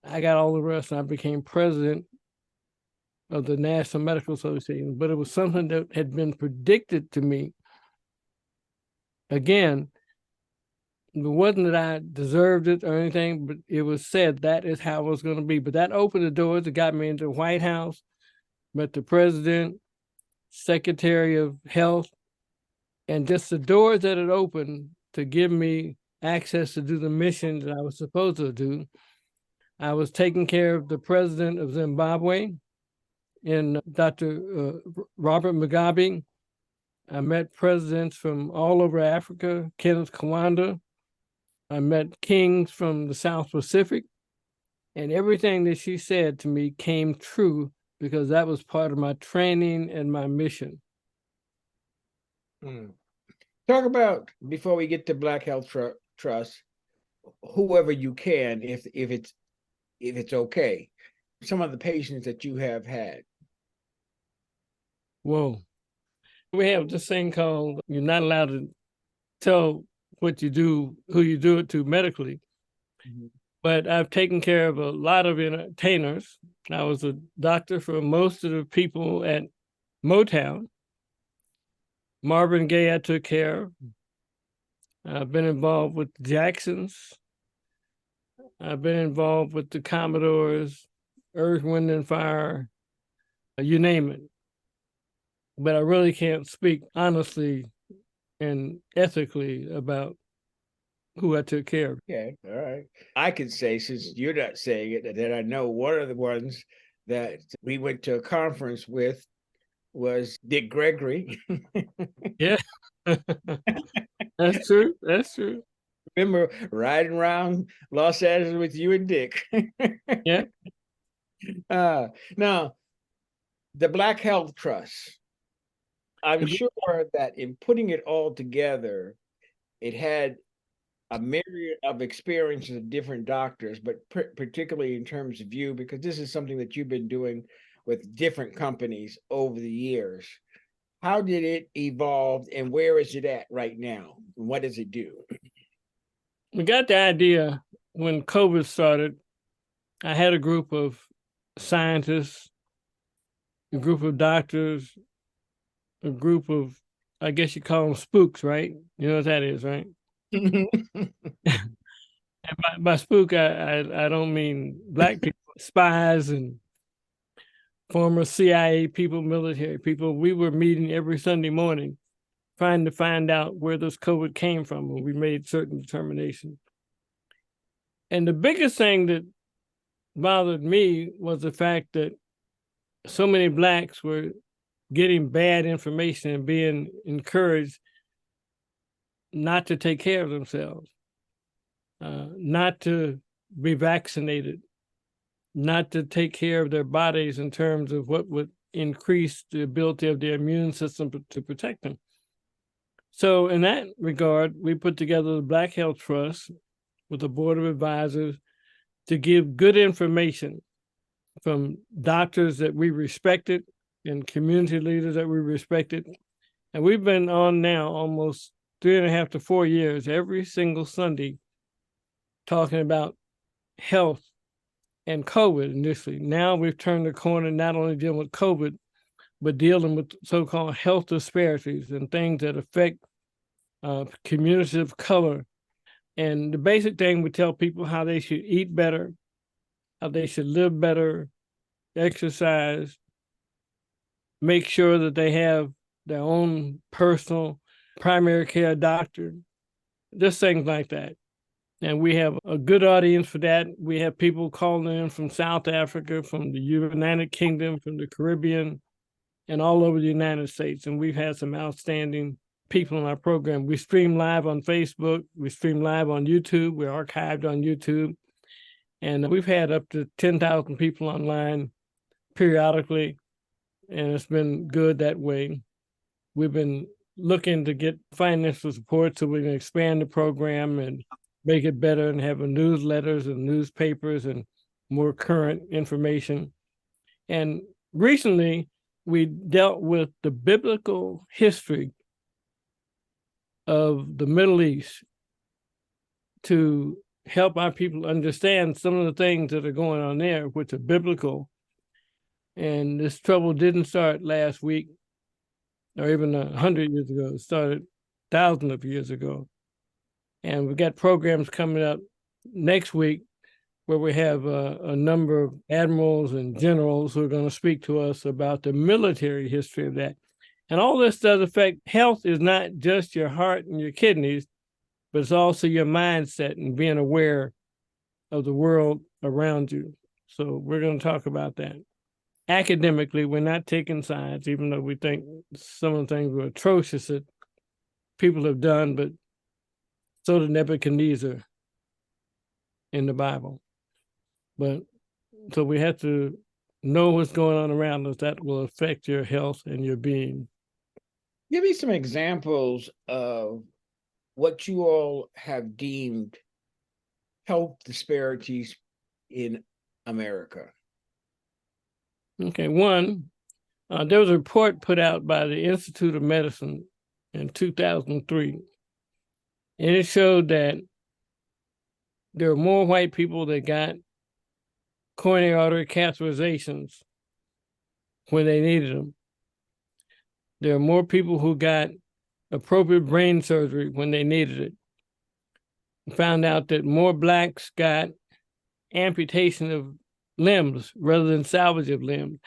I got all the rest, and I became president of the National Medical Association. But it was something that had been predicted to me. Again, it wasn't that I deserved it or anything, but it was said that is how it was going to be. But that opened the doors. It got me into the White House, met the president, Secretary of Health, and just the doors that it opened to give me access to do the mission that I was supposed to do. I was taking care of the president of Zimbabwe, and Dr. Robert Mugabe. I met presidents from all over Africa, Kenneth Kaunda, I met kings from the South Pacific, and everything that she said to me came true because that was part of my training and my mission. Talk about, before we get to Black Health Trust, whoever you can, if it's okay, some of the patients that you have had. Whoa. We have this thing called, you're not allowed to tell what you do, who you do it to medically. But I've taken care of a lot of entertainers. I was a doctor for most of the people at Motown. Marvin Gaye I took care of. I've been involved with the Jacksons. I've been involved with the Commodores, Earth, Wind, and Fire, you name it. But I really can't speak honestly and ethically about who I took care of. Okay, all right. I can say, since you're not saying it, that I know one of the ones that we went to a conference with was Dick Gregory. Yeah. That's true. That's true. Remember riding around Los Angeles with you and Dick. Yeah. Now, the Black Health Trust, I'm sure that in putting it all together, it had a myriad of experiences of different doctors, but particularly in terms of you, because this is something that you've been doing with different companies over the years. How did it evolve, and where is it at right now? And what does it do? We got the idea when COVID started. I had a group of scientists, a group of doctors, a group of, I guess you call them spooks, right? You know what that is, right? And by spook, I don't mean black people, spies and former CIA people, military people. We were meeting every Sunday morning trying to find out where this COVID came from, and we made certain determinations. And the biggest thing that bothered me was the fact that so many blacks were getting bad information and being encouraged not to take care of themselves, not to be vaccinated, not to take care of their bodies in terms of what would increase the ability of their immune system to protect them. So in that regard, we put together the Black Health Trust with a board of advisors to give good information from doctors that we respected and community leaders that we respected. And we've been on now almost 3.5 to 4 years, every single Sunday, talking about health and COVID initially. Now we've turned the corner, not only dealing with COVID, but dealing with so-called health disparities and things that affect communities of color. And the basic thing, we tell people how they should eat better, how they should live better, exercise, make sure that they have their own personal primary care doctor, just things like that. And we have a good audience for that. We have people calling in from South Africa, from the United Kingdom, from the Caribbean, and all over the United States. And we've had some outstanding people in our program. We stream live on Facebook. We stream live on YouTube. We're archived on YouTube. And we've had up to 10,000 people online periodically. And it's been good that way. We've been looking to get financial support so we can expand the program and make it better and have newsletters and newspapers and more current information. And recently, we dealt with the biblical history of the Middle East to help our people understand some of the things that are going on there, which are biblical. And this trouble didn't start last week or even 100 years ago. It started thousands of years ago. And we've got programs coming up next week where we have a number of admirals and generals who are going to speak to us about the military history of that. And all this does affect health is not just your heart and your kidneys, but it's also your mindset and being aware of the world around you. So we're going to talk about that. Academically, we're not taking sides, even though we think some of the things were atrocious that people have done, but so did Nebuchadnezzar. in the Bible. But so we have to know what's going on around us that will affect your health and your being. Give me some examples of what you all have deemed health disparities in America. Okay, one, there was a report put out by the Institute of Medicine in 2003, and it showed that there are more white people that got coronary artery catheterizations when they needed them. There are more people who got appropriate brain surgery when they needed it. We found out that more Blacks got amputation of limbs rather than salvage of limbs,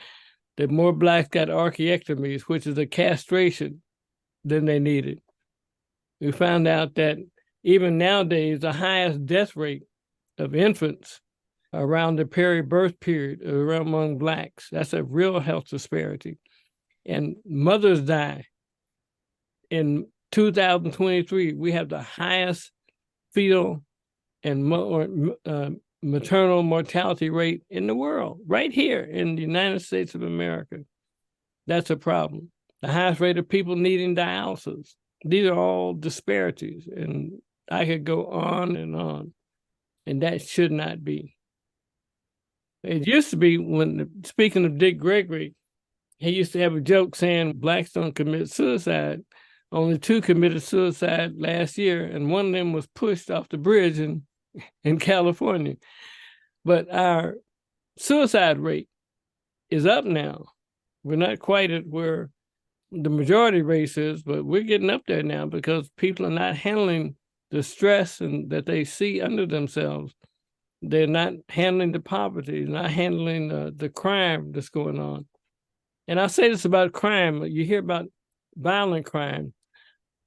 that more Blacks got archaectomies, which is a castration, than they needed. We found out that even nowadays, the highest death rate of infants around the peri-birth period around among Blacks. That's a real health disparity. And mothers die. In 2023, we have the highest fetal and maternal mortality rate in the world, right here in the United States of America. That's a problem. The highest rate of people needing dialysis. These are all disparities, and I could go on, and that should not be. It used to be speaking of Dick Gregory, he used to have a joke saying Blacks don't commit suicide. Only 2 committed suicide last year, and one of them was pushed off the bridge in California. But our suicide rate is up now. We're not quite at where the majority race is, but we're getting up there now because people are not handling the stress and that they see under themselves. They're not handling the poverty, not handling the crime that's going on. And I say this about crime. You hear about violent crime,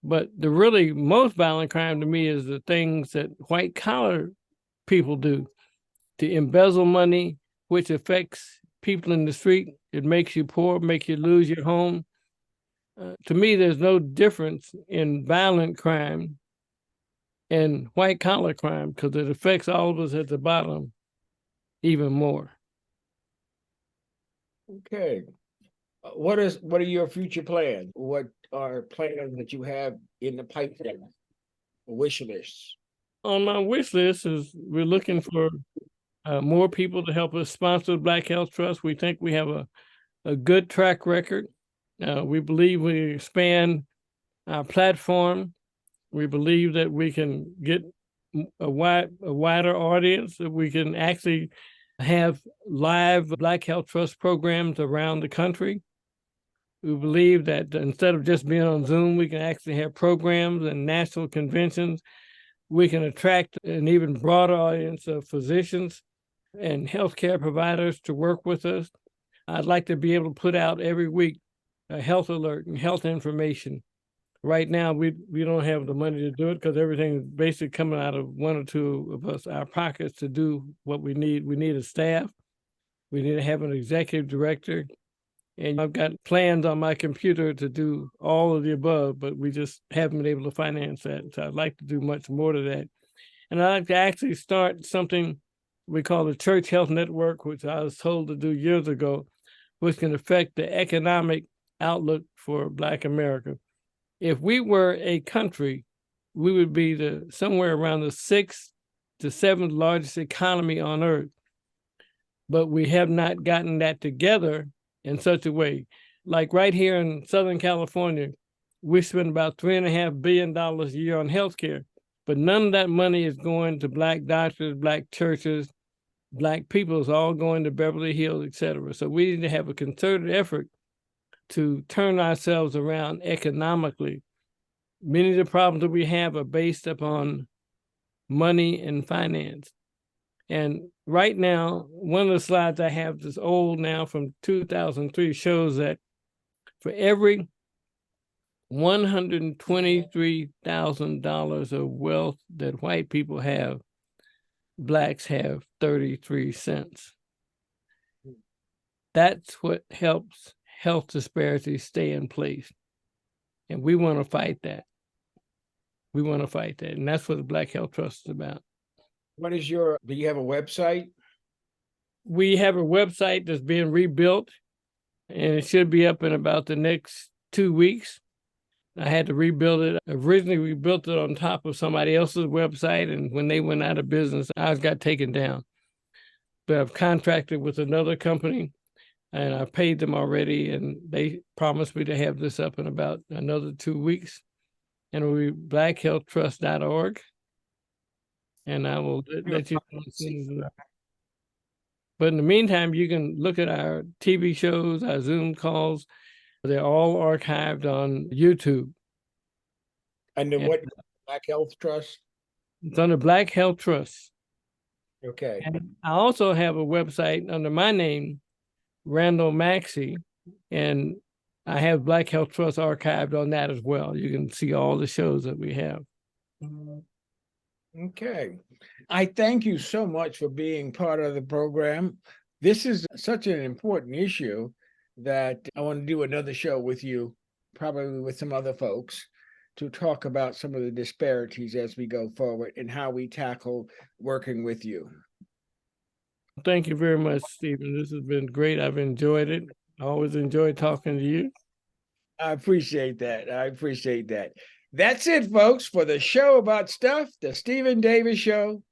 but the really most violent crime to me is the things that white collar people do to embezzle money, which affects people in the street. It makes you poor, makes you lose your home. To me, there's no difference in violent crime and white collar crime because it affects all of us at the bottom even more. Okay. What are your future plans? What are plans that you have in the pipeline, wish lists? On my wish list is we're looking for more people to help us sponsor the Black Health Trust. We think we have a good track record. We believe we expand our platform. We believe that we can get a wider audience, that we can actually have live Black Health Trust programs around the country. We believe that instead of just being on Zoom, we can actually have programs and national conventions. We can attract an even broader audience of physicians and healthcare providers to work with us. I'd like to be able to put out every week a health alert and health information. Right now, we don't have the money to do it because everything is basically coming out of one or two of us, our pockets, to do what we need. We need a staff. We need to have an executive director. And I've got plans on my computer to do all of the above, but we just haven't been able to finance that. So I'd like to do much more to that. And I'd like to actually start something we call the Church Health Network, which I was told to do years ago, which can affect the economic outlook for Black America. If we were a country, we would be somewhere around the 6th to 7th largest economy on earth. But we have not gotten that together in such a way. Like right here in Southern California, we spend about $3.5 billion a year on healthcare, but none of that money is going to Black doctors, Black churches, Black people. It's all going to Beverly Hills, et cetera. So we need to have a concerted effort to turn ourselves around economically. Many of the problems that we have are based upon money and finance. And right now, one of the slides I have that's old now from 2003 shows that for every $123,000 of wealth that white people have, Blacks have 33 cents. That's what helps health disparities stay in place. And we want to fight that. We want to fight that. And that's what the Black Health Trust is about. Do you have a website? We have a website that's being rebuilt, and it should be up in about the next 2 weeks. I had to rebuild it. Originally, we built it on top of somebody else's website, and when they went out of business, ours got taken down. But I've contracted with another company, and I've paid them already, and they promised me to have this up in about another 2 weeks. And it'll be blackhealthtrust.org. And I will let you know as soon as it's. But in the meantime, you can look at our TV shows, our Zoom calls. They're all archived on YouTube. And then what, Black Health Trust? It's under Black Health Trust. Okay. And I also have a website under my name, Randall Maxey, and I have Black Health Trust archived on that as well. You can see all the shows that we have. Okay. I thank you so much for being part of the program. This is such an important issue that I want to do another show with you, probably with some other folks, to talk about some of the disparities as we go forward and how we tackle working with you. Thank you very much, Stephen. This has been great. I've enjoyed it. I always enjoy talking to you. I appreciate that. I appreciate that. That's it, folks, for the show about stuff, the Stephen Davis Show.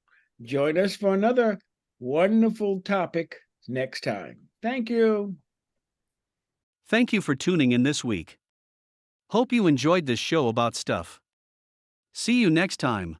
Join us for another wonderful topic next time. Thank you. Thank you for tuning in this week. Hope you enjoyed this show about stuff. See you next time.